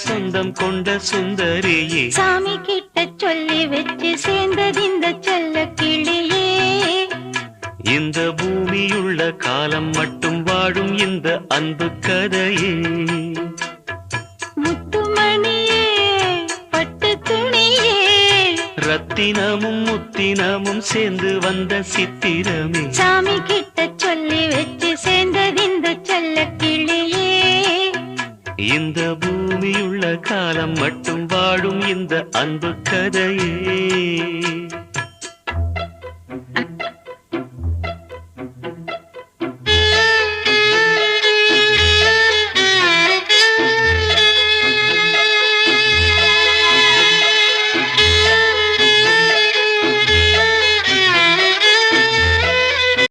சொந்தம் கொண்ட சுந்தரியே, சாமி கிட்ட சொல்லி வச்சு சேர்ந்தது இந்த செல்ல கிளியே. இந்த பூமியுள்ள காலம் மட்டும் வாழும் இந்த அன்பு கதையே. முத்துமணியே பட்டு துணியே, ரத்தினமும் முத்தினமும் சேர்ந்து வந்த சித்திரமே, சாமி கிட்ட சொல்லி வச்சு சேர்ந்தது இந்த செல்ல கிளியே. இந்த பூமியுள்ள காலம் மட்டும் வாழும் இந்த அன்பு கதையே.